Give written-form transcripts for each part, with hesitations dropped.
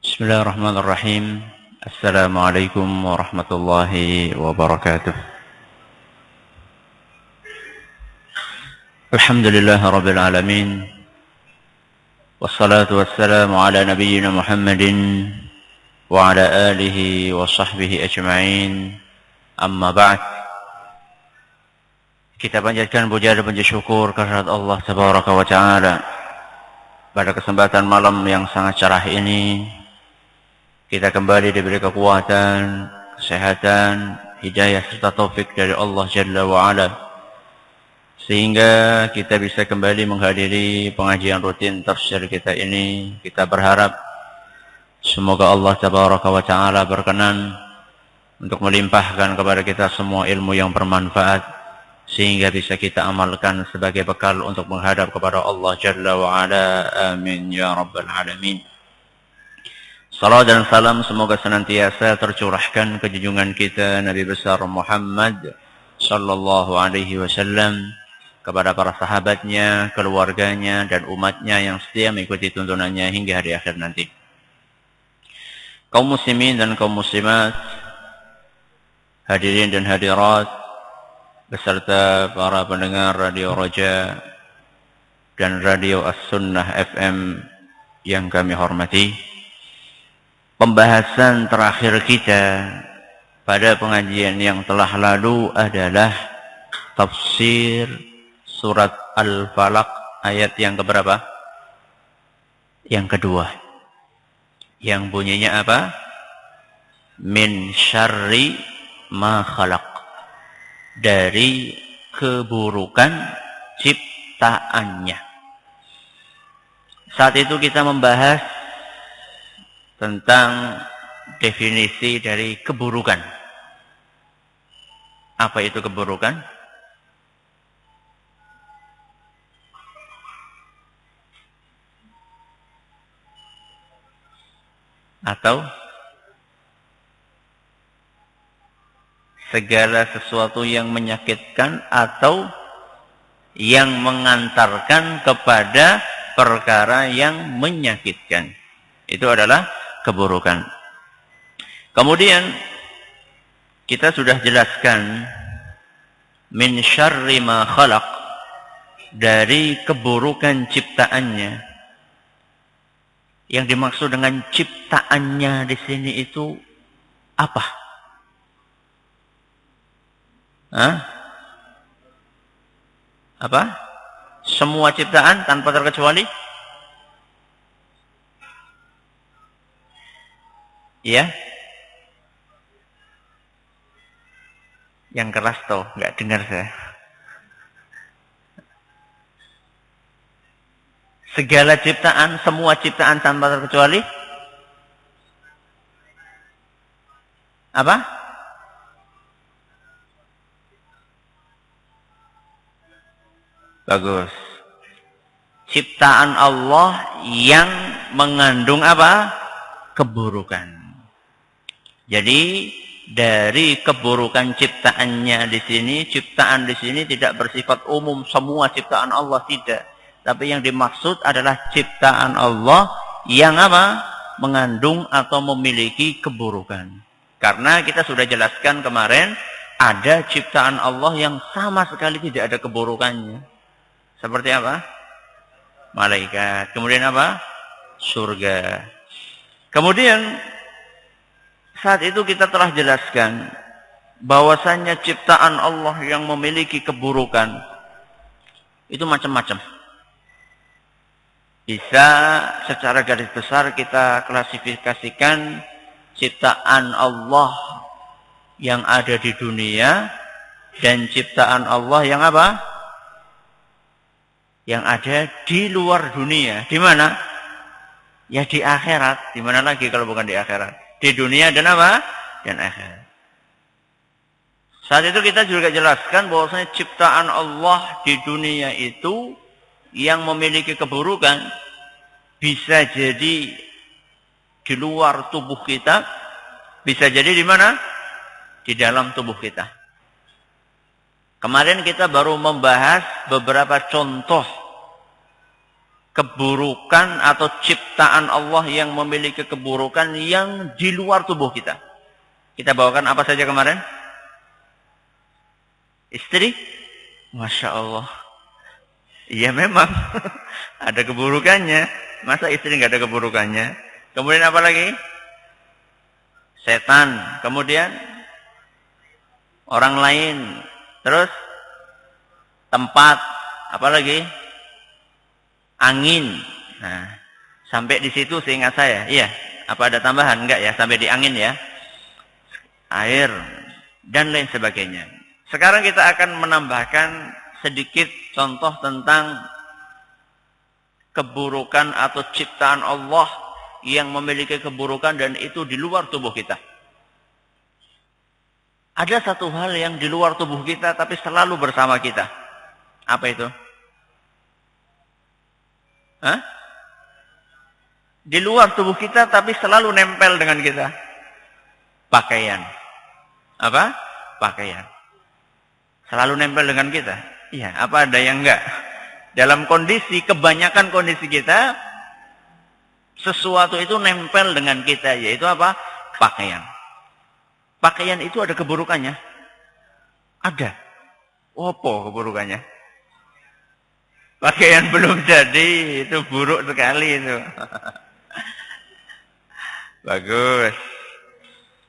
Bismillahirrahmanirrahim. Assalamualaikum warahmatullahi wabarakatuh. Alhamdulillah rabbil alamin. Wassalatu wassalamu ala nabiyyina Muhammadin wa ala alihi wa sahbihi ajma'in. Amma ba'd. Kita panjatkan puja dan puji syukur kehadirat Allah tabaraka wa taala. Pada kesempatan malam yang sangat cerah ini, kita kembali diberi kekuatan, kesehatan, hidayah serta taufik dari Allah Jalla wa'ala. Sehingga kita bisa kembali menghadiri pengajian rutin tafsir kita ini. Kita berharap semoga Allah Tabaraka wa Ta'ala berkenan untuk melimpahkan kepada kita semua ilmu yang bermanfaat, sehingga bisa kita amalkan sebagai bekal untuk menghadap kepada Allah Jalla wa'ala. Amin ya Rabbal Alamin. Salam dan salam semoga senantiasa tercurahkan ke junjungan kita Nabi besar Muhammad sallallahu alaihi wasallam, kepada para sahabatnya, keluarganya dan umatnya yang setia mengikuti tuntunannya hingga hari akhir nanti. Kaum muslimin dan kaum muslimat, hadirin dan hadirat, beserta para pendengar Radio Raja dan Radio As-Sunnah FM yang kami hormati. Pembahasan terakhir kita pada pengajian yang telah lalu adalah tafsir surat Al-Falaq ayat yang keberapa? Yang kedua. Yang bunyinya apa? Min syarri ma khalaq. Dari keburukan ciptaannya. Saat itu kita membahas tentang definisi dari keburukan. Apa itu keburukan? Atau segala sesuatu yang menyakitkan atau yang mengantarkan kepada perkara yang menyakitkan. Itu adalah keburukan. Kemudian kita sudah jelaskan min syarri ma khalaq, dari keburukan ciptaannya. Yang dimaksud dengan ciptaannya di sini itu apa? Apa? Semua ciptaan tanpa terkecuali? Ya, yang keras toh, nggak dengar saya. Segala ciptaan, semua ciptaan tanpa terkecuali? Apa? Bagus. Ciptaan Allah yang mengandung apa? Keburukan. Jadi dari keburukan ciptaannya di sini, ciptaan di sini tidak bersifat umum semua ciptaan Allah, tidak. Tapi yang dimaksud adalah ciptaan Allah yang apa? Mengandung atau memiliki keburukan. Karena kita sudah jelaskan kemarin, ada ciptaan Allah yang sama sekali tidak ada keburukannya. Seperti apa? Malaikat. Kemudian apa? Surga. Kemudian saat itu kita telah jelaskan bahwasannya ciptaan Allah yang memiliki keburukan itu macam-macam. Bisa secara garis besar kita klasifikasikan ciptaan Allah yang ada di dunia dan ciptaan Allah yang apa? Yang ada di luar dunia. Di mana? Ya di akhirat. Di mana lagi kalau bukan di akhirat? Di dunia dan apa? Dan akhirat. Saat itu kita juga jelaskan bahwasanya ciptaan Allah di dunia itu yang memiliki keburukan bisa jadi di luar tubuh kita, bisa jadi di mana? Di dalam tubuh kita. Kemarin kita baru membahas beberapa contoh keburukan atau ciptaan Allah yang memiliki keburukan yang di luar tubuh kita. Kita bawakan apa saja kemarin? Istri? Masya Allah. Iya memang. Ada keburukannya. Masa istri nggak ada keburukannya? Kemudian apa lagi? Setan. Kemudian orang lain. Terus tempat. Apa lagi? Angin. Nah, sampai di situ seingat saya. Iya. Apa ada tambahan? Enggak ya. Sampai di angin ya. Air. Dan lain sebagainya. Sekarang kita akan menambahkan sedikit contoh tentang keburukan atau ciptaan Allah yang memiliki keburukan dan itu di luar tubuh kita. Ada satu hal yang di luar tubuh kita tapi selalu bersama kita. Apa itu? Hah? Di luar tubuh kita tapi selalu nempel dengan kita. Pakaian. Apa? Pakaian. Selalu nempel dengan kita. Iya, apa ada yang enggak? Dalam kondisi, kebanyakan kondisi kita, sesuatu itu nempel dengan kita, yaitu apa? Pakaian. Pakaian itu ada keburukannya? Ada. Apa keburukannya? Pakaian belum jadi, itu buruk sekali itu. Bagus.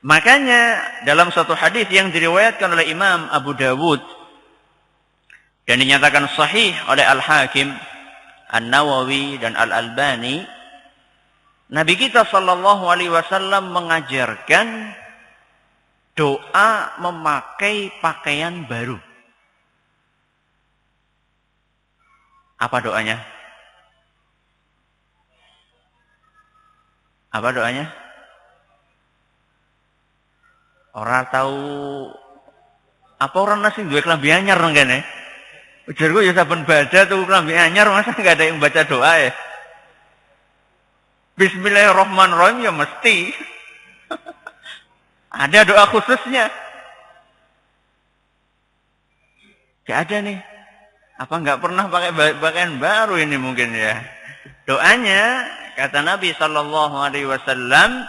Makanya dalam satu hadis yang diriwayatkan oleh Imam Abu Dawud dan dinyatakan sahih oleh Al-Hakim, An-Nawawi dan Al-Albani, Nabi kita sallallahu alaihi wasallam mengajarkan doa memakai pakaian baru. Apa doanya? Apa doanya? Orang tahu apa orang nasi duwe klambi anyar nang kene. Ujarku ya saben baca tuh klambi anyar masa enggak ada yang baca doa ya. Bismillahirrahmanirrahim ya mesti. Ada doa khususnya. Enggak ada nih. Apa enggak pernah pakai pakaian baru ini mungkin ya. Doanya kata Nabi sallallahu alaihi wasallam,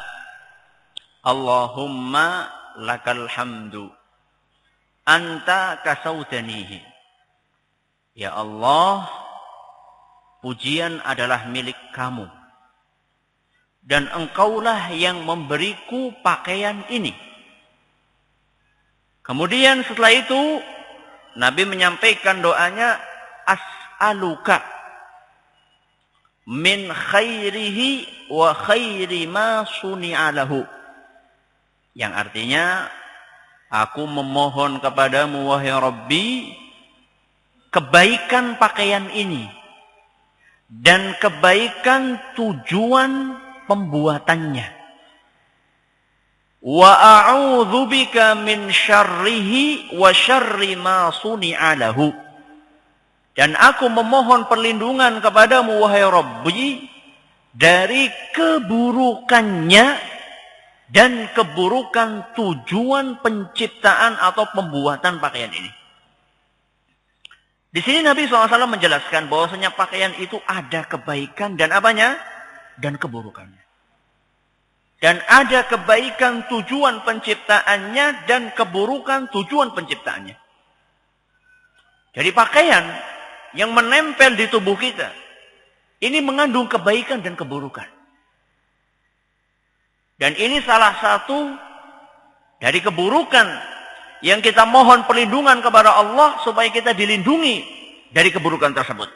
Allahumma lakal hamdu anta kasautanihi. Ya Allah, pujian adalah milik kamu dan engkaulah yang memberiku pakaian ini. Kemudian setelah itu Nabi menyampaikan doanya, as'aluka min khairihi wa khairi ma suni'a lahu. Yang artinya, aku memohon kepadamu wahai Rabbi, kebaikan pakaian ini dan kebaikan tujuan pembuatannya. Wa a'udzubika min syarrihi wa syarri ma suni'a lahu. Dan aku memohon perlindungan kepadamu wahai Rabbi dari keburukannya dan keburukan tujuan penciptaan atau pembuatan pakaian ini. Di sini Nabi SAW menjelaskan bahwasanya pakaian itu ada kebaikan dan apanya? Dan keburukannya. Dan ada kebaikan tujuan penciptaannya dan keburukan tujuan penciptaannya. Jadi pakaian yang menempel di tubuh kita, ini mengandung kebaikan dan keburukan. Dan ini salah satu dari keburukan yang kita mohon perlindungan kepada Allah supaya kita dilindungi dari keburukan tersebut.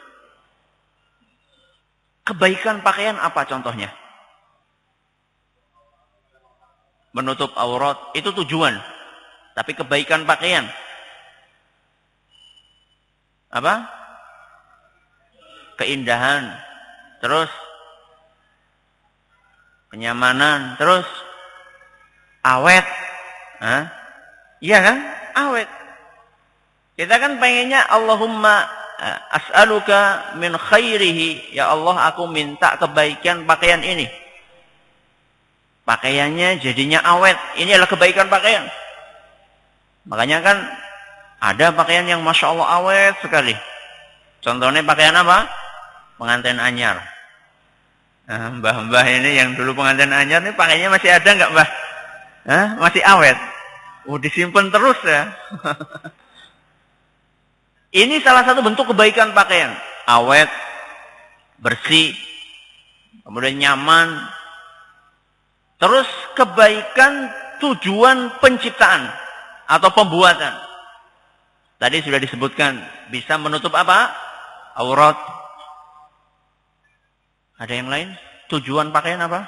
Kebaikan pakaian apa contohnya? Menutup aurat, itu tujuan. Tapi kebaikan pakaian apa? Keindahan. Terus kenyamanan, terus awet. Hah? Iya kan? Awet. Kita kan pengennya Allahumma as'aluka min khairihi. Ya Allah, aku minta kebaikan pakaian ini. Pakaiannya jadinya awet. Ini adalah kebaikan pakaian. Makanya kan ada pakaian yang Masya Allah awet sekali. Contohnya pakaian apa? pengantin anyar. Nah, mbah-mbah ini yang dulu pengantin anyar ini pakainya masih ada nggak, Mbah? Hah? Masih awet. Disimpan terus ya. Ini salah satu bentuk kebaikan pakaian. Awet, bersih, kemudian nyaman. Terus kebaikan tujuan penciptaan atau pembuatan. Tadi sudah disebutkan, bisa menutup apa? Aurat. Ada yang lain? Tujuan pakaian apa?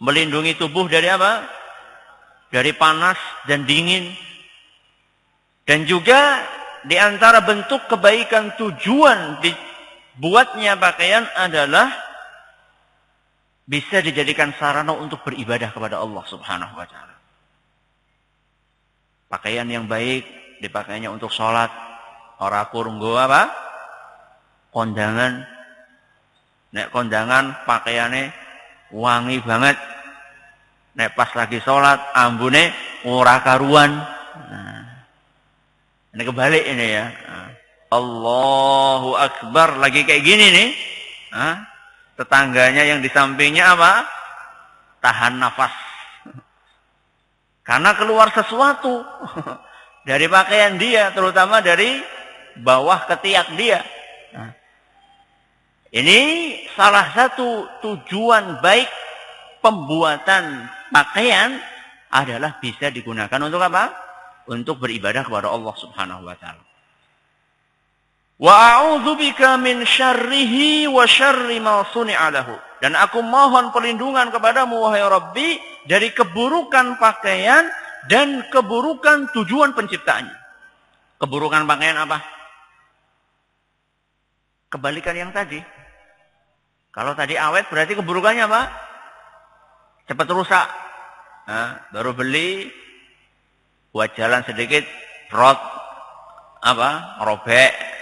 Melindungi tubuh dari apa? Dari panas dan dingin. Dan juga di antara bentuk kebaikan tujuan dibuatnya pakaian adalah bisa dijadikan sarana untuk beribadah kepada Allah Subhanahu wa taala. Pakaian yang baik dipakainya untuk sholat. Ora kurunggo apa? Kondangan. Nek kondangan pakaiannya wangi banget. Nek pas lagi sholat ambune ora karuan. Nah, ini kebalik ini ya. Allahu Akbar lagi kayak gini nih. Tetangganya yang di sampingnya apa? Tahan nafas. Karena keluar sesuatu dari pakaian dia, terutama dari bawah ketiak dia. Ini salah satu tujuan baik pembuatan pakaian adalah bisa digunakan untuk apa? Untuk beribadah kepada Allah Subhanahu wa taala. Wa a'udzubika min syarrihi wa syarri ma suni'a lahu. Dan aku mohon perlindungan kepadamu wahai Rabbi dari keburukan pakaian dan keburukan tujuan penciptaannya. Keburukan pakaian apa? Kebalikan yang tadi. Kalau tadi awet berarti keburukannya apa? Cepat rusak. Baru beli, buat jalan sedikit, rot, robek.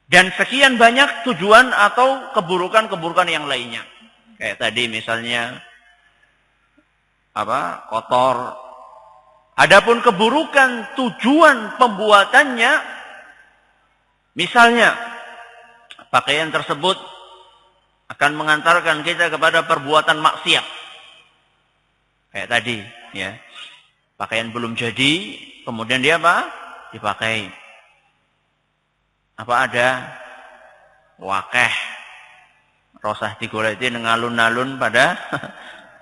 Dan sekian banyak tujuan atau keburukan-keburukan yang lainnya. Kayak tadi misalnya, kotor. Adapun keburukan tujuan pembuatannya, misalnya, pakaian tersebut akan mengantarkan kita kepada perbuatan maksiat. Kayak tadi, ya. Pakaian belum jadi, kemudian dia apa? Dipakai. Apa ada? Wakeh. Rosah digoleti ngalun-nalun pada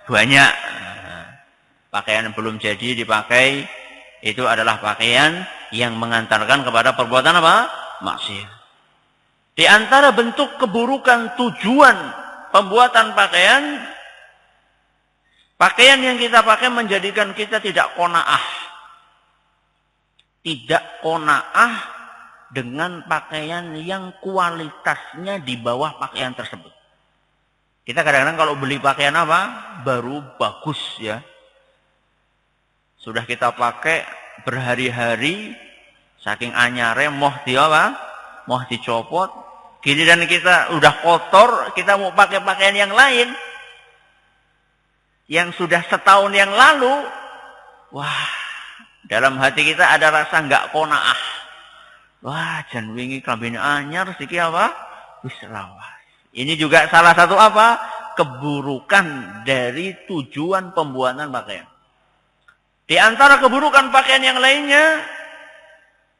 banyak. Pakaian belum jadi dipakai, itu adalah pakaian yang mengantarkan kepada perbuatan apa? Maksiat. Di antara bentuk keburukan tujuan pembuatan pakaian, pakaian yang kita pakai menjadikan kita tidak qanaah. Tidak qanaah dengan pakaian yang kualitasnya di bawah pakaian tersebut. Kita kadang-kadang kalau beli pakaian apa? Baru bagus ya. Sudah kita pakai berhari-hari, saking anyare moh dicopot. Giliran kita udah kotor, kita mau pakai pakaian yang lain. Yang sudah setahun yang lalu, wah, dalam hati kita ada rasa nggak qanaah. Wah, jan wingi klambine anyar siki apa? Wis lawas. Ini juga salah satu apa? Keburukan dari tujuan pembuatan pakaian. Di antara keburukan pakaian yang lainnya,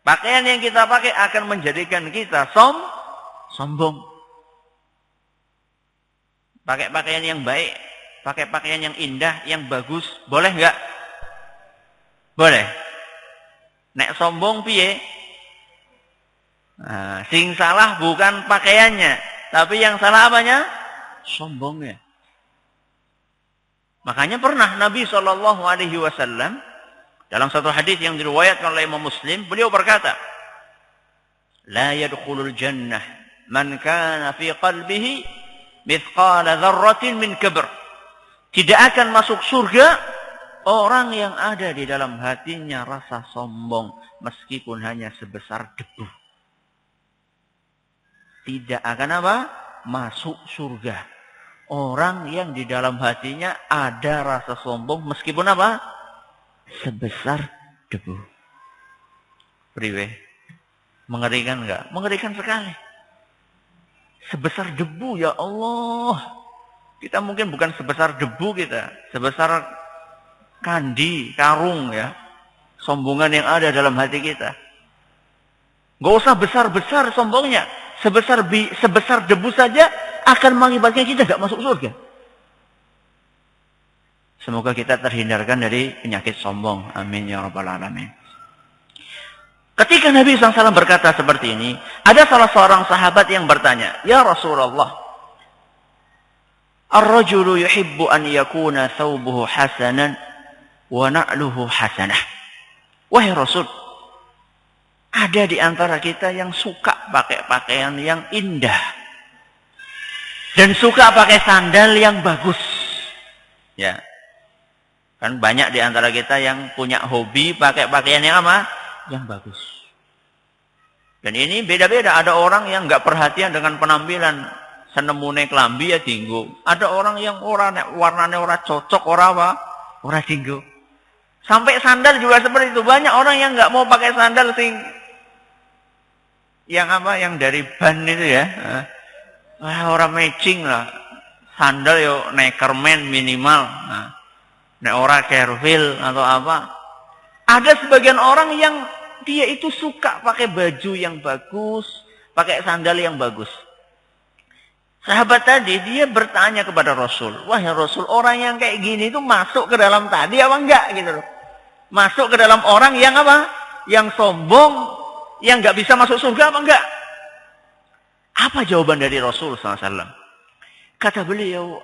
pakaian yang kita pakai akan menjadikan kita sombong. Pakai pakaian yang baik, pakai pakaian yang indah, yang bagus, boleh nggak? Boleh. Nek sombong piye? Nah, sing salah bukan pakaiannya, tapi yang salah apanya? Sombongnya. Makanya pernah Nabi SAW dalam satu hadis yang diriwayatkan oleh Imam Muslim, beliau berkata, "La yadkhulul jannah man kana fi qalbihi mithqala dzarratin min kibr." Tidak akan masuk surga orang yang ada di dalam hatinya rasa sombong meskipun hanya sebesar debu. Tidak akan apa? Masuk surga. Orang yang di dalam hatinya ada rasa sombong meskipun apa? Sebesar debu. Priwe. Mengerikan enggak? Mengerikan sekali. Sebesar debu, ya Allah. Kita mungkin bukan sebesar debu kita. Sebesar kandi, karung ya. Sombongan yang ada dalam hati kita. Enggak usah besar-besar sombongnya. Sebesar debu saja akan mengakibatkan kita enggak masuk surga. Semoga kita terhindarkan dari penyakit sombong. Amin ya rabbal alamin. Ketika Nabi SAW berkata seperti ini, ada salah seorang sahabat yang bertanya, "Ya Rasulullah, ar-rajulu yuhibbu an yakuna thawbuhu hasanan wa na'luhu hasanah." Wahai Rasul, ada di antara kita yang suka pakai pakaian yang indah dan suka pakai sandal yang bagus. Ya. Kan banyak di antara kita yang punya hobi pakai pakaian yang apa? Yang bagus. Dan ini beda-beda. Ada orang yang nggak perhatian dengan penampilan. Senemune kelambi ya dinggo. Ada orang yang warnanya ora cocok, ora apa? Ora dinggo. Sampai sandal juga seperti itu. Banyak orang yang nggak mau pakai sandal yang apa? Yang dari ban itu ya. Orang matching lah. Sandal yo Neckerman minimal. Nek ora Kervil atau apa. Ada sebagian orang yang dia itu suka pakai baju yang bagus, pakai sandal yang bagus. Sahabat tadi dia bertanya kepada Rasul, "Wahai Rasul, orang yang kayak gini itu masuk ke dalam tadi apa enggak?" gitu loh. Masuk ke dalam orang yang apa? Yang sombong, yang enggak bisa masuk surga apa enggak? Apa jawaban dari Rasul SAW? Kata beliau,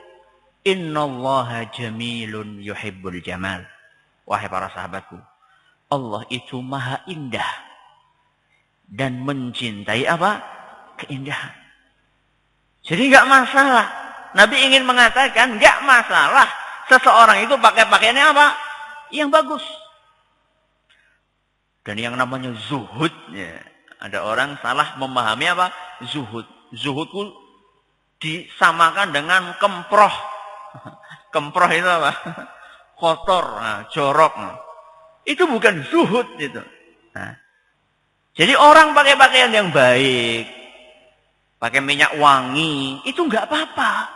"Innallaha jamilun yuhibbul jamal." Wahai para sahabatku, Allah itu maha indah dan mencintai apa? Keindahan. Jadi enggak masalah. Nabi ingin mengatakan enggak masalah seseorang itu pakai pakaiannya apa? Yang bagus. Dan yang namanya zuhud, ya, ada orang salah memahami apa? Zuhud. Zuhudku disamakan dengan kemproh. Kemproh itu apa? Kotor, jorok. Itu bukan zuhud itu. Jadi orang pakai pakaian yang baik, pakai minyak wangi, itu enggak apa-apa.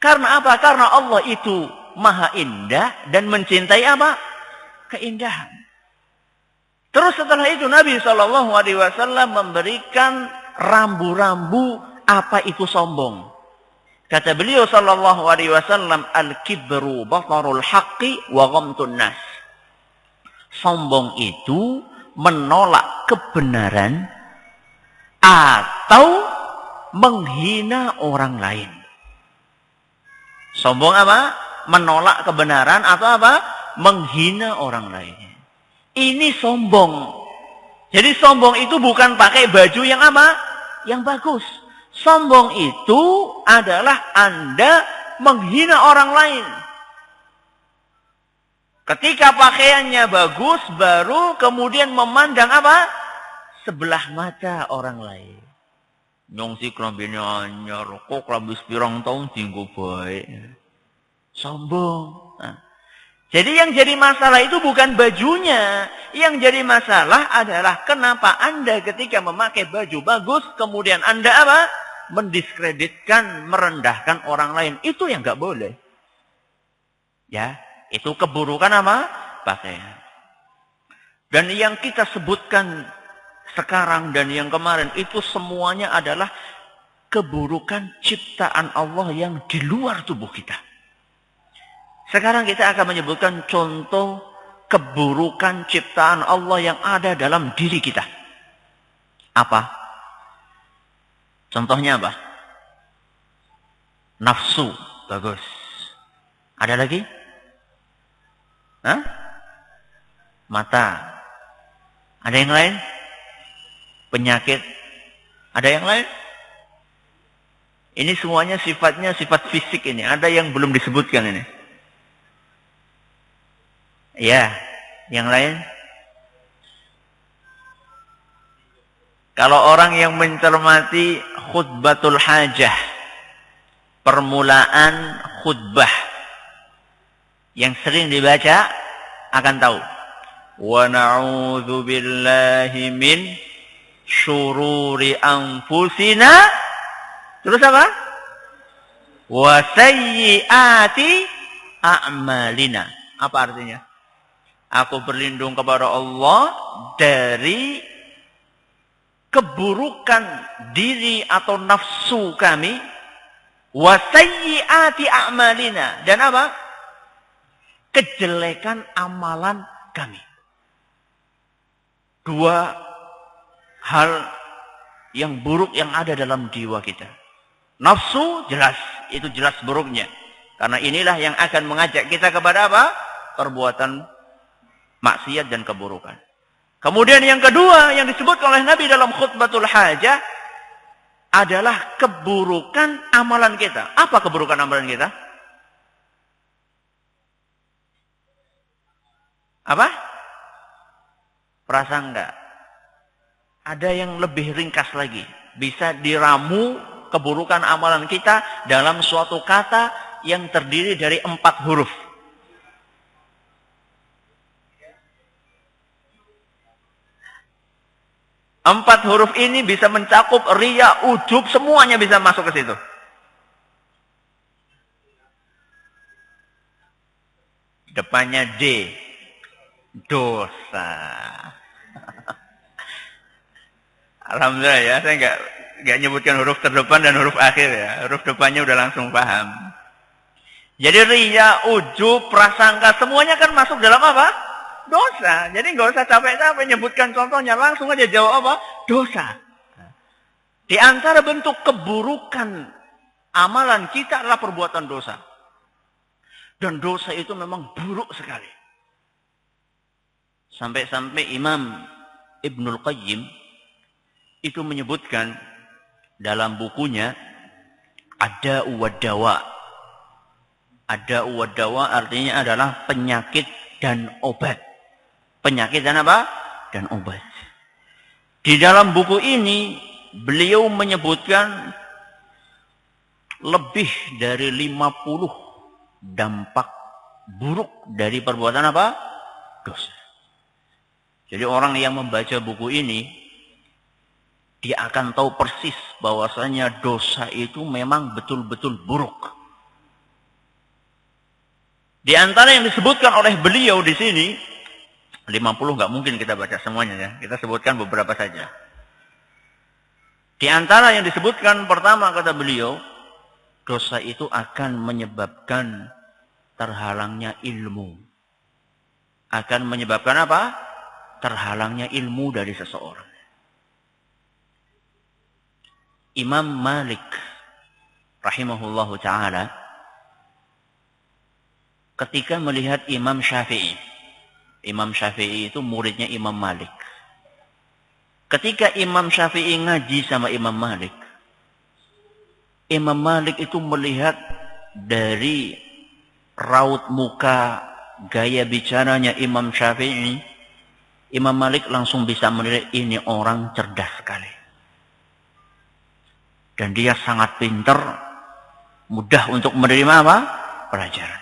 Karena apa? Karena Allah itu maha indah dan mencintai apa? Keindahan. Terus setelah itu Nabi SAW memberikan rambu-rambu apa itu sombong. Kata beliau SAW, "Al-kibru batarul haqqi wa ghamtun nas." Sombong itu menolak kebenaran atau menghina orang lain. Sombong apa? Menolak kebenaran atau apa? Menghina orang lain. Ini sombong. Jadi sombong itu bukan pakai baju yang apa? Yang bagus. Sombong itu adalah Anda menghina orang lain. Ketika pakaiannya bagus, baru kemudian memandang apa? Sebelah mata orang lain. Nyong si klambine anyar, kok klambi pirang taun dienggo bae. Sombong. Jadi yang jadi masalah itu bukan bajunya. Yang jadi masalah adalah kenapa Anda ketika memakai baju bagus, kemudian Anda apa? Mendiskreditkan, merendahkan orang lain. Itu yang nggak boleh. Ya. Itu keburukan apa? Pakaian. Dan yang kita sebutkan sekarang dan yang kemarin itu semuanya adalah keburukan ciptaan Allah yang di luar tubuh kita. Sekarang kita akan menyebutkan contoh keburukan ciptaan Allah yang ada dalam diri kita. Apa? Contohnya apa? Nafsu. Bagus. Ada lagi? Mata. Ada yang lain? Penyakit. Ada yang lain? Ini semuanya sifatnya sifat fisik ini. Ada yang belum disebutkan ini. Ya, yang lain? Kalau orang yang mencermati khutbatul hajah, permulaan khutbah, yang sering dibaca akan tahu. Wa na'udzu billahi min syururi anfusina. Terus apa? Wa sayyiati a'malina. Apa artinya? Aku berlindung kepada Allah dari keburukan diri atau nafsu kami. Wa sayyiati a'malina. Dan apa? Kejelekan amalan kami. Dua hal yang buruk yang ada dalam jiwa kita. Nafsu jelas, itu jelas buruknya. Karena inilah yang akan mengajak kita kepada apa? Perbuatan maksiat dan keburukan. Kemudian yang kedua yang disebut oleh Nabi dalam khutbatul hajah adalah keburukan amalan kita. Apa keburukan amalan kita? Apa? Prasangka. Ada yang lebih ringkas lagi. Bisa diramu keburukan amalan kita dalam suatu kata yang terdiri dari 4 huruf. Empat huruf ini bisa mencakup riya, ujub, semuanya bisa masuk ke situ. Depannya D. Dosa. Alhamdulillah ya, saya nggak nyebutkan huruf terdepan dan huruf akhir ya. Huruf depannya udah langsung paham. Jadi riya, ujub, prasangka, semuanya kan masuk dalam apa? Dosa. Jadi nggak usah capek-capek nyebutkan contohnya, langsung aja jawab apa? Dosa. Di antara bentuk keburukan amalan kita adalah perbuatan dosa. Dan dosa itu memang buruk sekali. Sampai-sampai Imam Ibnul Qayyim itu menyebutkan dalam bukunya Ad-Da'u wad-Dawa. Ad-Da'u wad-Dawa artinya adalah penyakit dan obat. Penyakit dan apa? Dan obat. Di dalam buku ini, beliau menyebutkan lebih dari 50 dampak buruk dari perbuatan apa? Dosa. Jadi orang yang membaca buku ini, dia akan tahu persis bahwasanya dosa itu memang betul-betul buruk. Di antara yang disebutkan oleh beliau di sini, 50 nggak mungkin kita baca semuanya ya. Kita sebutkan beberapa saja. Di antara yang disebutkan pertama kata beliau, dosa itu akan menyebabkan terhalangnya ilmu. Akan menyebabkan apa? Terhalangnya ilmu dari seseorang. Imam Malik rahimahullahu ta'ala ketika melihat Imam Syafi'i. Imam Syafi'i itu muridnya Imam Malik. Ketika Imam Syafi'i ngaji sama Imam Malik, Imam Malik itu melihat dari raut muka, gaya bicaranya Imam Syafi'i, Imam Malik langsung bisa menilai ini orang cerdas sekali. Dan dia sangat pintar, mudah untuk menerima apa? Pelajaran.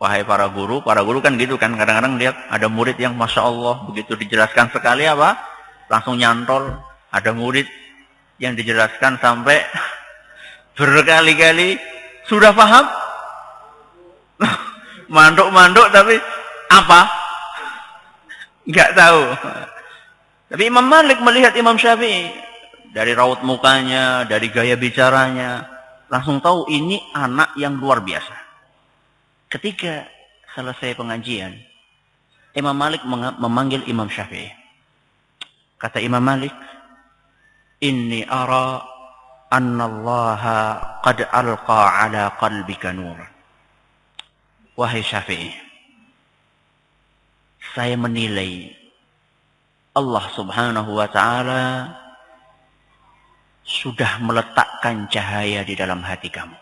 Wahai para guru kan gitu kan, kadang-kadang lihat ada murid yang Masya Allah, begitu dijelaskan sekali apa, langsung nyantol. Ada murid yang dijelaskan sampai berkali-kali, sudah paham? Manduk-manduk tapi apa? Nggak tahu. Tapi Imam Malik melihat Imam Syafi'i, dari raut mukanya, dari gaya bicaranya, langsung tahu ini anak yang luar biasa. Ketika selesai pengajian, Imam Malik memanggil Imam Syafi'i. Kata Imam Malik, Inni ara annallaha qad alqa ala qalbika nur. Wahai Syafi'i, saya menilai Allah subhanahu wa ta'ala sudah meletakkan cahaya di dalam hati kamu.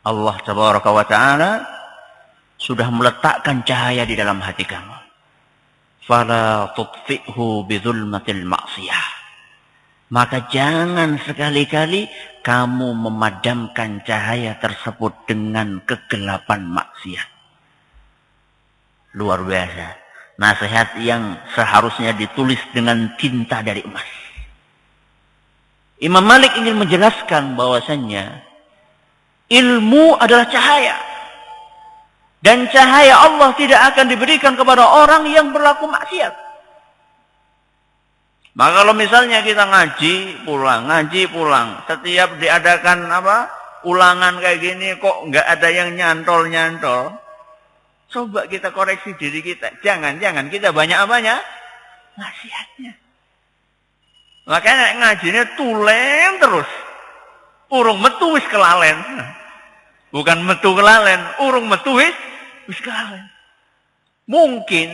Allah tabaraka wa ta'ala sudah meletakkan cahaya di dalam hati kamu. Fala tutfi'hu bidzulmatil ma'siyah. Maka jangan sekali-kali kamu memadamkan cahaya tersebut dengan kegelapan maksiat. Luar biasa. Nasihat yang seharusnya ditulis dengan tinta dari emas. Imam Malik ingin menjelaskan bahwasannya ilmu adalah cahaya. Dan cahaya Allah tidak akan diberikan kepada orang yang berlaku maksiat. Maka kalau misalnya kita ngaji pulang. Setiap diadakan ulangan kayak gini kok nggak ada yang nyantol. Coba kita koreksi diri kita. Jangan kita banyak maksiatnya. Makanya ngajinya tulen terus. Urung metu wis kelalen. Bukan metu kelalen, urung metu wis kelalen. Mungkin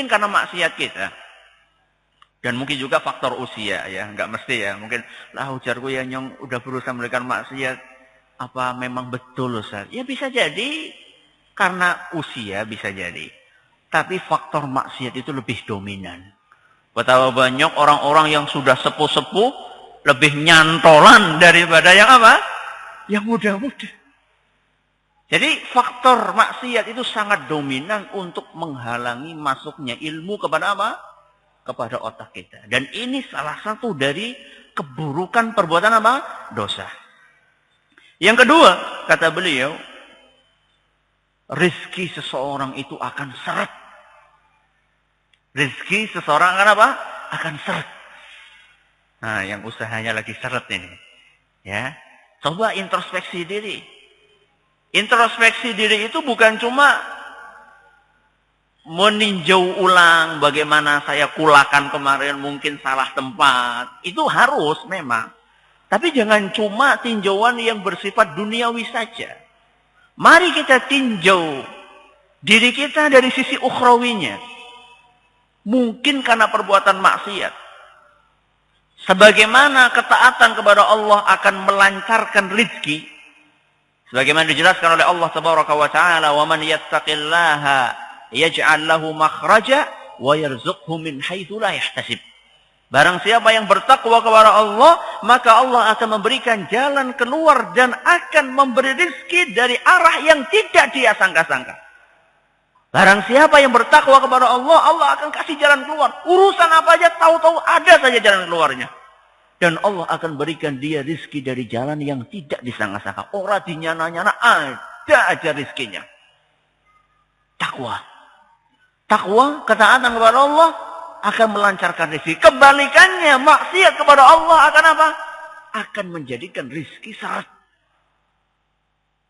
karena maksiat kita. Dan mungkin juga faktor usia ya, enggak mesti ya. Mungkin ujarku ya nyong udah berusaha memberikan maksiat, apa memang betul Ustaz? Ya bisa jadi karena usia bisa jadi. Tapi faktor maksiat itu lebih dominan. Betapa banyak orang-orang yang sudah sepuh-sepuh lebih nyantolan daripada yang yang muda-muda. Jadi faktor maksiat itu sangat dominan untuk menghalangi masuknya ilmu kepada kepada otak kita. Dan ini salah satu dari keburukan perbuatan dosa. Yang kedua, kata beliau, rezeki seseorang itu akan seret. Rezeki seseorang akan akan seret. Nah, yang usahanya lagi seret ini. Ya. Coba introspeksi diri. Introspeksi diri itu bukan cuma meninjau ulang bagaimana saya kulakan kemarin mungkin salah tempat. Itu harus memang. Tapi jangan cuma tinjauan yang bersifat duniawi saja. Mari kita tinjau diri kita dari sisi ukhrawinya. Mungkin karena perbuatan maksiat. Sebagaimana ketaatan kepada Allah akan melancarkan rezeki. Sebagaimana dijelaskan oleh Allah Tabaraka wa Ta'ala, "Wa man yattaqillaha yaj'al lahu makhraja wa yarzuqhu min haitsu la yahtasib." Barang siapa yang bertakwa kepada Allah, maka Allah akan memberikan jalan keluar dan akan memberi rezeki dari arah yang tidak dia sangka-sangka. Barang siapa yang bertakwa kepada Allah, Allah akan kasih jalan keluar. Urusan apa aja tahu-tahu ada saja jalan keluarnya. Dan Allah akan berikan dia rezeki dari jalan yang tidak disangka-sangka. Orang dinyana-nyana ada aja rezekinya. Takwa. Takwa, ketaatan kepada Allah akan melancarkan rezeki. Kebalikannya, maksiat kepada Allah akan apa? Akan menjadikan rezeki syarat.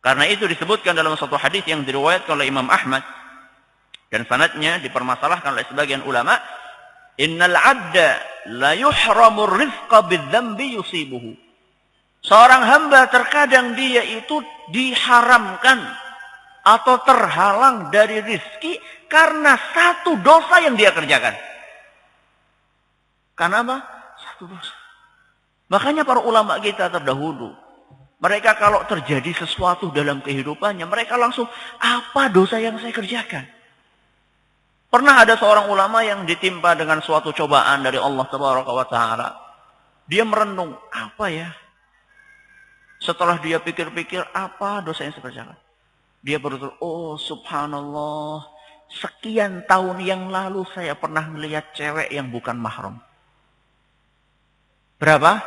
Karena itu disebutkan dalam satu hadis yang diriwayatkan oleh Imam Ahmad. Dan sanadnya dipermasalahkan oleh sebagian ulama. Innal abda la yuhramur rizqa bidzambi yusibuhu. Seorang hamba terkadang dia itu diharamkan atau terhalang dari rizki karena satu dosa yang dia kerjakan. Karena apa? Satu dosa. Makanya para ulama kita terdahulu, mereka kalau terjadi sesuatu dalam kehidupannya, mereka langsung, apa dosa yang saya kerjakan? Pernah ada seorang ulama yang ditimpa dengan suatu cobaan dari Allah Tabaraka wa Ta'ala. Dia merenung, apa ya? Setelah dia pikir-pikir, apa dosa yang saya kerjakan? Dia berkata, oh subhanallah, sekian tahun yang lalu saya pernah melihat cewek yang bukan mahram. Berapa?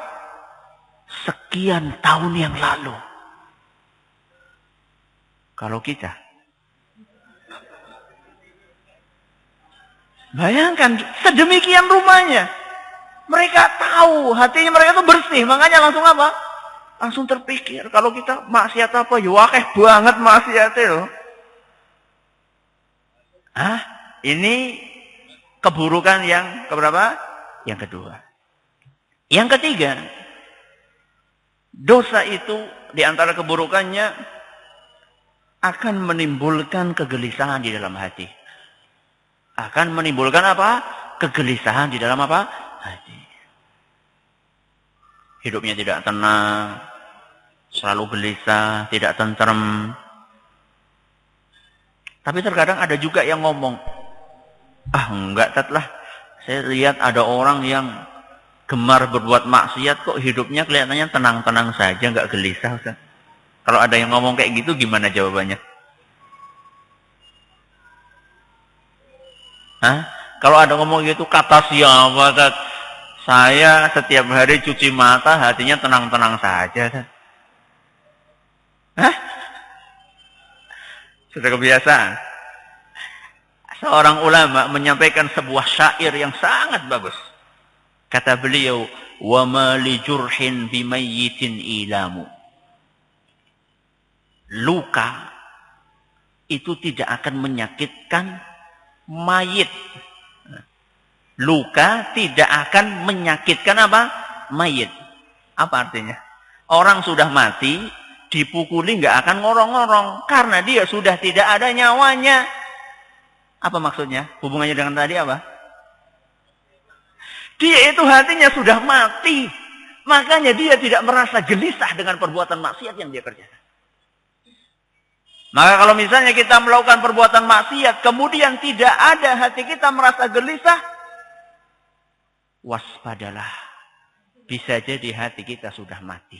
Sekian tahun yang lalu. Kalau kita, bayangkan, sedemikian rumahnya. Mereka tahu, hatinya mereka itu bersih. Makanya langsung apa? Langsung terpikir. Kalau kita maksiat apa? Ya wakeh banget maksiatnya loh. Ini keburukan yang keberapa? Yang kedua. Yang ketiga, dosa itu di antara keburukannya akan menimbulkan kegelisahan di dalam hati. Akan menimbulkan apa? Kegelisahan di dalam apa? Hati. Hidupnya tidak tenang, selalu gelisah, tidak tentrem. Tapi terkadang ada juga yang ngomong, enggak tetlah. Saya lihat ada orang yang gemar berbuat maksiat kok hidupnya kelihatannya tenang-tenang saja, enggak gelisah. Ustaz. Kalau ada yang ngomong kayak gitu gimana jawabannya? Hah? Kalau ada ngomong gitu, kata siapa? Tat? Saya setiap hari cuci mata, hatinya tenang-tenang saja. Tat. Hah? Sudah kebiasaan. Seorang ulama menyampaikan sebuah syair yang sangat bagus. Kata beliau, "Wa ma li jurhin bimayyitin ilamu." Luka itu tidak akan menyakitkan mayit. Luka tidak akan menyakitkan apa? Mayit. Apa artinya? Orang sudah mati, dipukuli nggak akan ngorong-ngorong karena dia sudah tidak ada nyawanya. Apa maksudnya? Hubungannya dengan tadi apa? Dia itu hatinya sudah mati. Makanya dia tidak merasa gelisah dengan perbuatan maksiat yang dia kerjakan. Maka kalau misalnya kita melakukan perbuatan maksiat, kemudian tidak ada hati kita merasa gelisah, waspadalah. Bisa jadi hati kita sudah mati.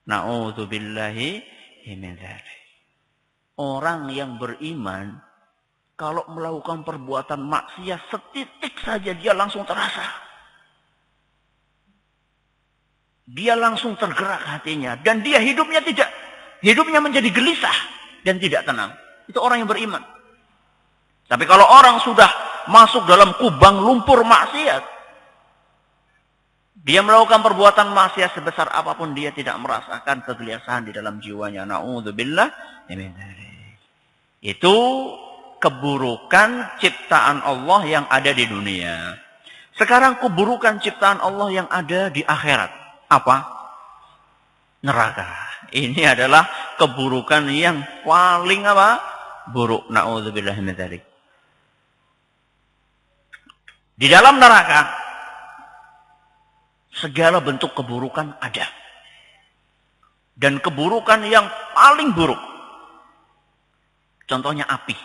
Na'udzubillahi min dzalik. Orang yang beriman, kalau melakukan perbuatan maksiat setitik saja dia langsung terasa. Dia langsung tergerak hatinya. Dan dia hidupnya menjadi gelisah dan tidak tenang. Itu orang yang beriman. Tapi kalau orang sudah masuk dalam kubang lumpur maksiat, dia melakukan perbuatan maksiat sebesar apapun, dia tidak merasakan kegelisahan di dalam jiwanya. Na'udzubillah. Itu keburukan ciptaan Allah yang ada di dunia. Sekarang keburukan ciptaan Allah yang ada di akhirat. Apa? Neraka. Ini adalah keburukan yang paling apa? Buruk. Na'udzubillah min dzalik. Di dalam neraka segala bentuk keburukan ada. Dan keburukan yang paling buruk, contohnya api.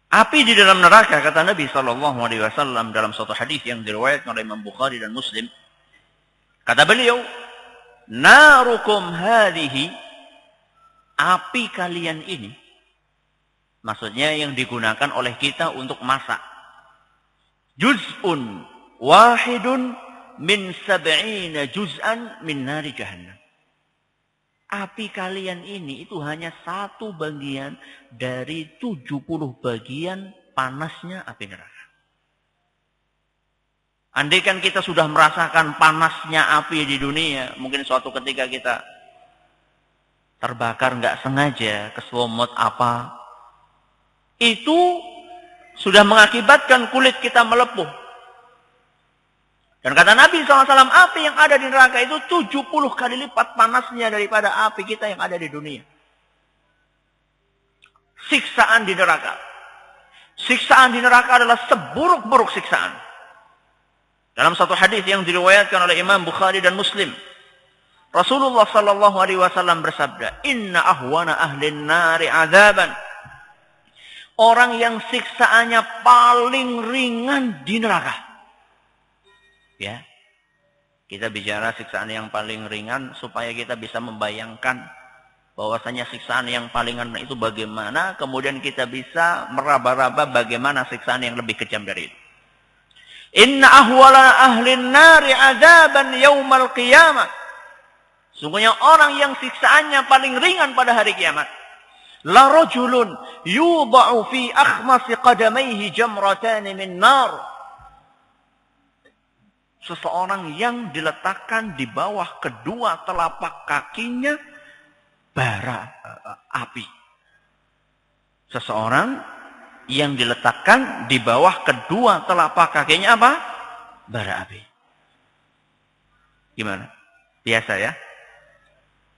Api di dalam neraka, kata Nabi SAW dalam suatu hadis yang diriwayatkan oleh Imam Bukhari dan Muslim. Kata beliau, "Narukum hadhihi," api kalian ini, maksudnya yang digunakan oleh kita untuk masak. "Juz'un wahidun min 70 juz'an min nari jahannam." Api kalian ini itu hanya satu bagian dari 70 bagian panasnya api neraka. Andaikan kita sudah merasakan panasnya api di dunia, mungkin suatu ketika kita terbakar nggak sengaja, keselomot apa, itu sudah mengakibatkan kulit kita melepuh. Dan kata Nabi SAW, api yang ada di neraka itu 70 kali lipat panasnya daripada api kita yang ada di dunia. Siksaan di neraka. Siksaan di neraka adalah seburuk-buruk siksaan. Dalam satu hadis yang diriwayatkan oleh Imam Bukhari dan Muslim, Rasulullah SAW bersabda, "Inna ahwana ahlin nari azaban." Orang yang siksaannya paling ringan di neraka. Ya, kita bicara siksaan yang paling ringan supaya kita bisa membayangkan bahwasanya siksaan yang paling ringan itu bagaimana, kemudian kita bisa meraba-raba bagaimana siksaan yang lebih kejam dari itu. Inna ahwala ahlin nari azaban yaumal qiyamah. Sungguhnya orang yang siksaannya paling ringan pada hari kiamat. La rajulun yudha'u fi akhmasi qadamaihi jamratan min nar. Seseorang yang diletakkan di bawah kedua telapak kakinya bara api. Seseorang yang diletakkan di bawah kedua telapak kakinya apa? Bara api. Gimana? Biasa ya?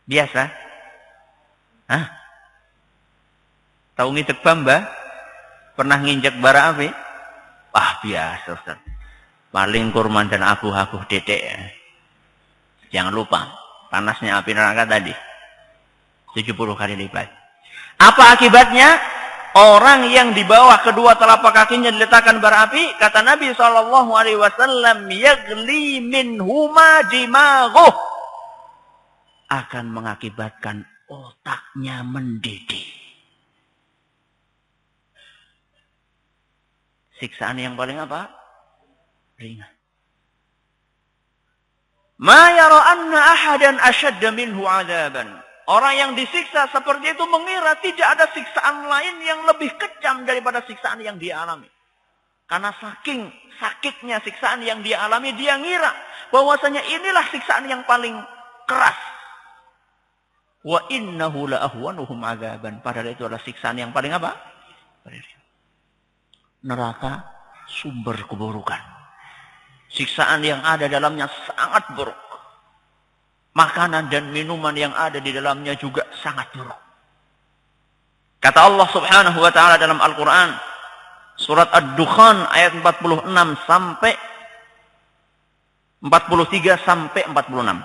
Biasa? Hah? Tahu nginjek bamba? Pernah nginjek bara api? Wah, biasa, Ustaz. Paling kurman dan abu-abu dedek. Jangan lupa, panasnya api neraka tadi 70 kali lipat. Apa akibatnya? Orang yang di bawah kedua telapak kakinya diletakkan bara api, kata Nabi SAW, "Yagli minhuma dimaghuh." Akan mengakibatkan otaknya mendidih. Siksaan yang paling apa? Ringan. Ma yara anna ahadan ashadda minhu 'adzaban. Orang yang disiksa seperti itu mengira tidak ada siksaan lain yang lebih kejam daripada siksaan yang dia alami. Karena saking sakitnya siksaan yang dia alami, dia ngira bahwasanya inilah siksaan yang paling keras. Wa innahu la ahwanuhum 'adzaban. Padahal itu adalah siksaan yang paling apa? Neraka sumber keburukan. Siksaan yang ada dalamnya sangat buruk. Makanan dan minuman yang ada di dalamnya juga sangat buruk. Kata Allah Subhanahu wa taala dalam Al-Qur'an, surat Ad-Dukhan ayat 46 sampai 43 sampai 46.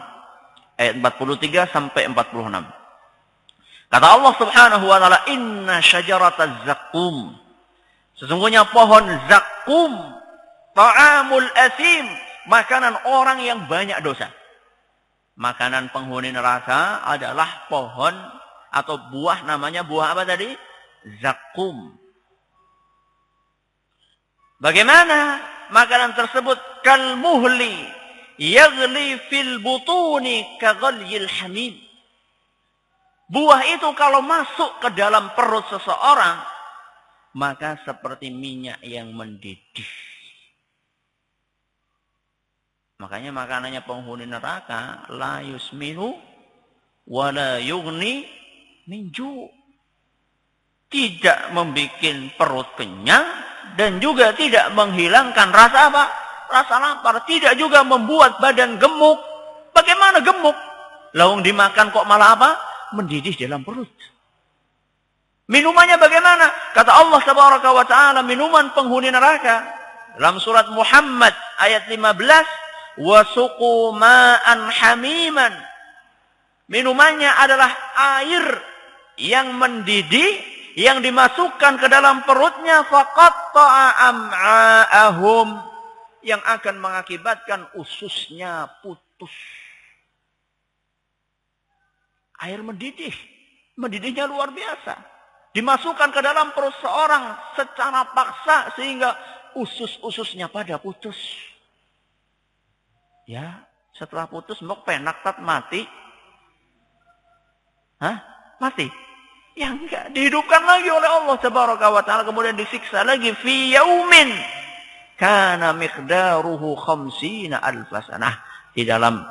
Ayat 43 sampai 46. Kata Allah Subhanahu wa taala, "Inna syajarataz zaqqum." Sesungguhnya pohon zaqqum, ta'amul asim, makanan orang yang banyak dosa. Makanan penghuni neraka adalah pohon atau buah, namanya buah apa tadi? Zaqqum. Bagaimana makanan tersebut? Kal muhli yaghli fil butuni kaghalyil hamim. Buah itu kalau masuk ke dalam perut seseorang, maka seperti minyak yang mendidih. Makanya makanannya penghuni neraka la yusminu wa la yughni min ju'. Tidak membuat perut kenyang dan juga tidak menghilangkan rasa apa? Rasa lapar. Tidak juga membuat badan gemuk. Bagaimana gemuk? Lawang dimakan kok malah apa? Mendidih dalam perut. Minumannya bagaimana? Kata Allah Subhanahu wa taala, minuman penghuni neraka dalam surat Muhammad ayat 15, wasuqu ma'an hamiman. Minumannya adalah air yang mendidih yang dimasukkan ke dalam perutnya, faqatta'a am'a'ahum, yang akan mengakibatkan ususnya putus. Air mendidih, mendidihnya luar biasa, dimasukkan ke dalam perut seorang secara paksa sehingga usus-ususnya pada putus. Ya, setelah putus mau penak tat mati. Hah? Mati? Ya enggak, dihidupkan lagi oleh Allah Tabaraka wa taala, kemudian disiksa lagi fi yaumin kana miqdaruhu 50 alf sanah, di dalam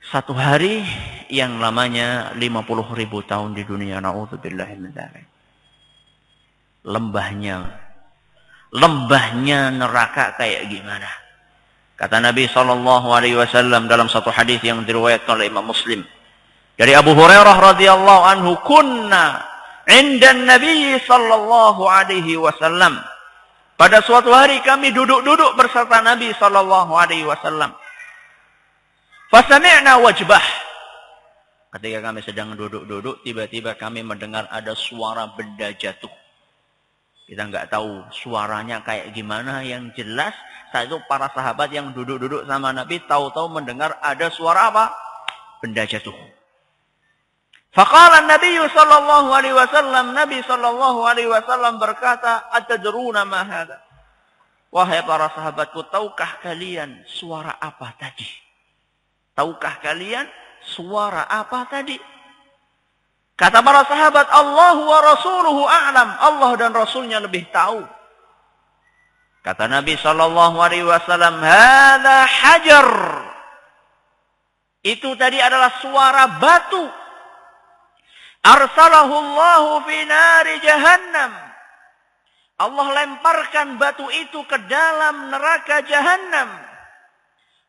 satu hari yang lamanya 50.000 tahun di dunia. Na'udzubillahi min dzalik. Lembahnya neraka kayak gimana? Kata Nabi SAW dalam satu hadis yang diriwayatkan oleh Imam Muslim dari Abu Hurairah radhiyallahu anhu, kunna 'inda Nabi sallallahu alaihi wasallam. Pada suatu hari kami duduk-duduk beserta Nabi sallallahu alaihi wasallam. Fasami'na wajbah. Ketika kami sedang duduk-duduk, tiba-tiba kami mendengar ada suara benda jatuh. Kita nggak tahu suaranya kayak gimana, yang jelas saat itu para sahabat yang duduk-duduk sama Nabi tahu-tahu mendengar ada suara apa? Benda jatuh. Faqala Nabi sallallahu alaihi wasallam, Nabi sallallahu alaihi wasallam berkata, "Atadruna ma hadha?" Wahai para sahabatku, tahukah kalian suara apa tadi? Tahukah kalian suara apa tadi? Kata para sahabat, Allah wa rasuluhu a'lam. Allah dan Rasulnya lebih tahu. Kata Nabi sallallahu alaihi wasallam, hadza hajar. Itu tadi adalah suara batu. Arsalahu Allahu fi nari jahannam. Allah lemparkan batu itu ke dalam neraka jahannam.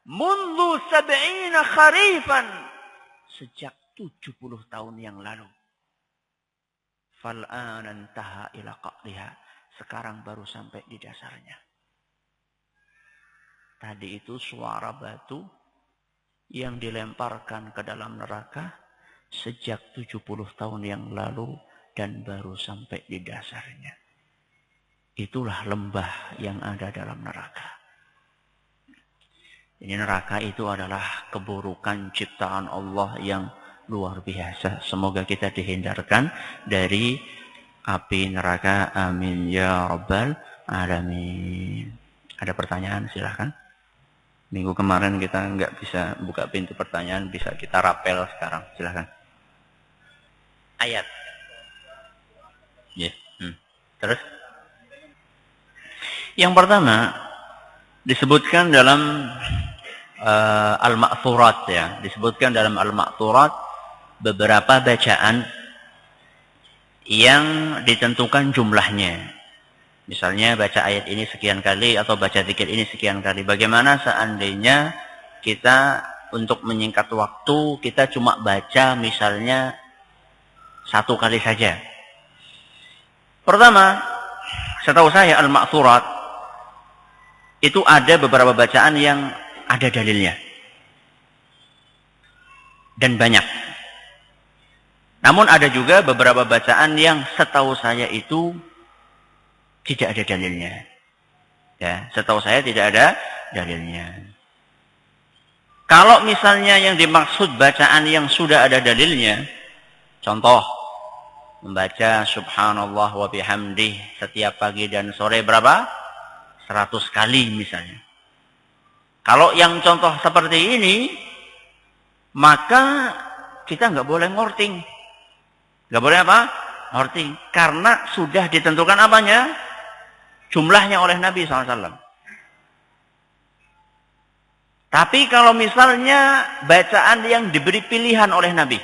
Mundu 70 kharifan. Sejak 70 tahun yang lalu. Fal'ana intaha ila qa'liha. Sekarang baru sampai di dasarnya. Tadi itu suara batu yang dilemparkan ke dalam neraka sejak 70 tahun yang lalu dan baru sampai di dasarnya. Itulah lembah yang ada dalam neraka. Ini neraka itu adalah keburukan ciptaan Allah yang luar biasa. Semoga kita dihindarkan dari api neraka. Amin ya rabbal alamin. Ada pertanyaan silahkan. Minggu kemarin kita nggak bisa buka pintu pertanyaan, bisa kita rapel sekarang. Silahkan. Ayat. Ya. Terus? Yang pertama disebutkan dalam Al-Ma'thurat ya. Disebutkan dalam Al-Ma'thurat beberapa bacaan yang ditentukan jumlahnya. Misalnya baca ayat ini sekian kali atau baca zikir ini sekian kali. Bagaimana seandainya kita untuk menyingkat waktu kita cuma baca misalnya 1 kali saja. Pertama, setahu saya Al-Ma'thurat itu ada beberapa bacaan yang ada dalilnya. Dan banyak. Namun ada juga beberapa bacaan yang setahu saya itu tidak ada dalilnya. Ya, setahu saya tidak ada dalilnya. Kalau misalnya yang dimaksud bacaan yang sudah ada dalilnya, contoh membaca subhanallah wa bihamdih setiap pagi dan sore berapa? 100 kali misalnya. Kalau yang contoh seperti ini, maka kita nggak boleh ngorting. Nggak boleh apa? Ngorting. Karena sudah ditentukan apanya? Jumlahnya oleh Nabi SAW. Tapi kalau misalnya bacaan yang diberi pilihan oleh Nabi.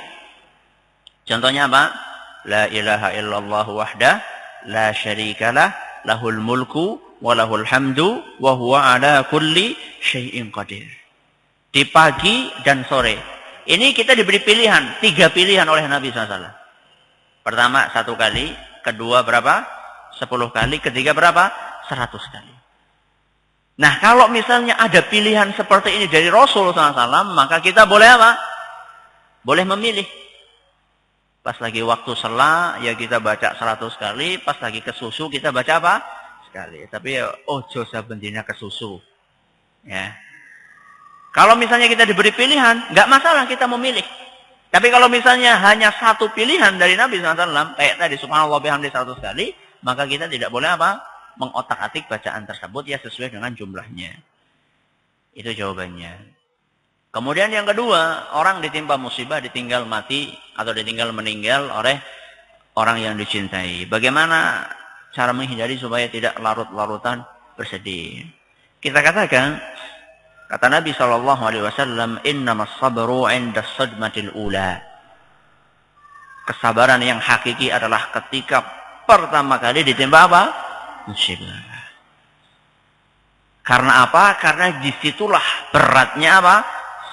Contohnya apa? La ilaha illallah wahdah, la syarikalah, lahul mulku, wa lahul hamdu, wa huwa ala kulli syai'in qadir. Di pagi dan sore. Ini kita diberi pilihan. 3 pilihan oleh Nabi SAW. Pertama 1 kali. Kedua berapa? 10 kali. Ketiga berapa? 100 kali. Nah, kalau misalnya ada pilihan seperti ini dari Rasul SAW, maka kita boleh apa? Boleh memilih. Pas lagi waktu sela, ya kita baca 100 kali. Pas lagi ke susu, kita baca apa? Sekali. Tapi ya, ojo sabendina ke susu. Ya. Kalau misalnya kita diberi pilihan, nggak masalah kita memilih. Tapi kalau misalnya hanya 1 pilihan dari Nabi SAW, kayak tadi subhanallah bihamdi 100 kali, maka kita tidak boleh apa? Mengotak-atik bacaan tersebut ya sesuai dengan jumlahnya. Itu jawabannya. Kemudian yang kedua, orang ditimpa musibah, ditinggal mati atau ditinggal meninggal oleh orang yang dicintai. Bagaimana cara menghindari supaya tidak larut-larutan bersedih? Kita katakan, kata Nabi SAW, innamas sabru 'inda sadmatil ula. Kesabaran yang hakiki adalah ketika pertama kali ditimpa apa? Musibah. Karena apa? Karena disitulah beratnya apa?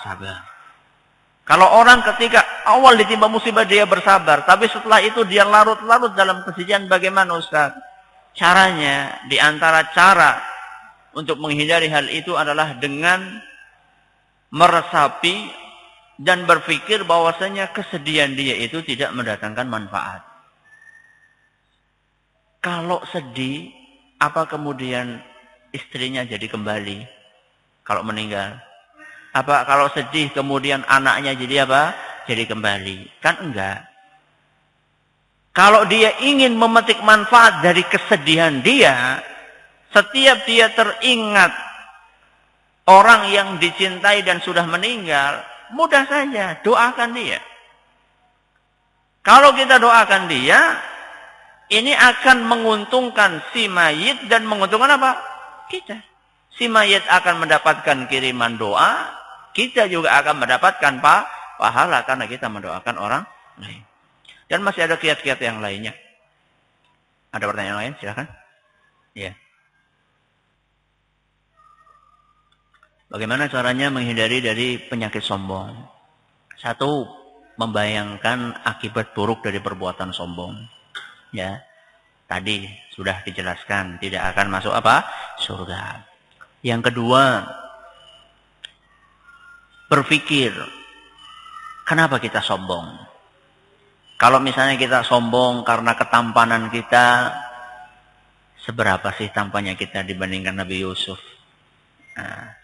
Sabar. Kalau orang ketika awal ditimpa musibah dia bersabar, tapi setelah itu dia larut-larut dalam kesedihan, bagaimana Ustaz? Caranya, di antara cara untuk menghindari hal itu adalah dengan meresapi dan berpikir bahwasanya kesedihan dia itu tidak mendatangkan manfaat. Kalau sedih, apa kemudian istrinya jadi kembali kalau meninggal? Apa kalau sedih kemudian anaknya jadi apa? Jadi kembali. Kan enggak. Kalau dia ingin memetik manfaat dari kesedihan dia, setiap dia teringat orang yang dicintai dan sudah meninggal, mudah saja doakan dia. Kalau kita doakan dia, ini akan menguntungkan si mayit dan menguntungkan apa? Kita. Si mayit akan mendapatkan kiriman doa, kita juga akan mendapatkan pahala karena kita mendoakan orang lain. Dan masih ada kiat-kiat yang lainnya. Ada pertanyaan lain? Silakan. Ya. Bagaimana caranya menghindari dari penyakit sombong? 1, membayangkan akibat buruk dari perbuatan sombong. Ya, tadi sudah dijelaskan tidak akan masuk apa? Surga. Yang kedua, berpikir kenapa kita sombong? Kalau misalnya kita sombong karena ketampanan kita, seberapa sih tampannya kita dibandingkan Nabi Yusuf? Nah,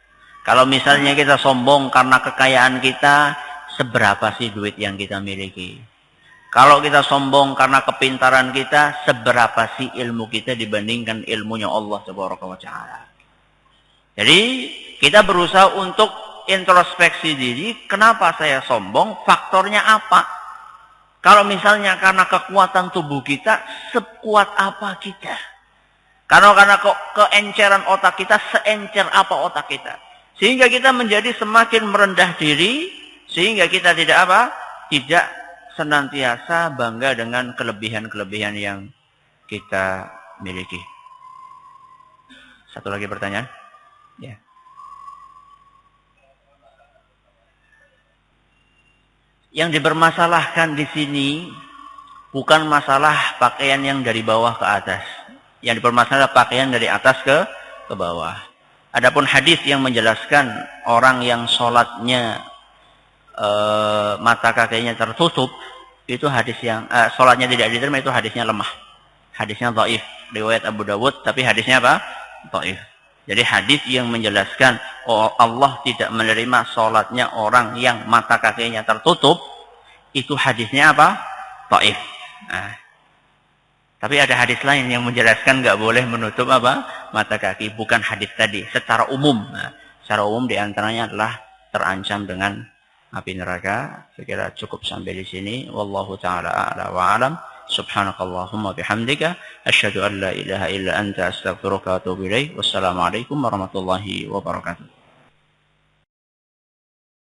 kalau misalnya kita sombong karena kekayaan kita, seberapa sih duit yang kita miliki? Kalau kita sombong karena kepintaran kita, seberapa sih ilmu kita dibandingkan ilmunya Allah Subhanahu wa taala. Jadi, kita berusaha untuk introspeksi diri, kenapa saya sombong, faktornya apa? Kalau misalnya karena kekuatan tubuh kita, sekuat apa kita? Karena keenceran otak kita, seencer apa otak kita? Sehingga kita menjadi semakin merendah diri, sehingga kita tidak apa? Tidak senantiasa bangga dengan kelebihan-kelebihan yang kita miliki. Satu lagi pertanyaan? Ya. Yang dipermasalahkan di sini bukan masalah pakaian yang dari bawah ke atas. Yang dipermasalahkan pakaian dari atas ke bawah. Adapun hadis yang menjelaskan orang yang sholatnya mata kakinya tertutup, itu hadis yang sholatnya tidak diterima, itu hadisnya lemah. Hadisnya dhaif. Riwayat Abu Dawud, tapi hadisnya apa? Dhaif. Jadi hadis yang menjelaskan Allah tidak menerima sholatnya orang yang mata kakinya tertutup, itu hadisnya apa? Dhaif. Nah, tapi ada hadis lain yang menjelaskan nggak boleh menutup apa? Mata kaki, bukan hadis tadi. Secara umum, secara umum diantaranya adalah terancam dengan api neraka. Sekira cukup sampai di sini. Wallahu ta'ala a'la wa alam. Subhanakallahumma bihamdika. Asyhadu an la ilaha illa anta astaghfiruka wa atubu ilaik. Wassalamualaikum warahmatullahi wabarakatuh.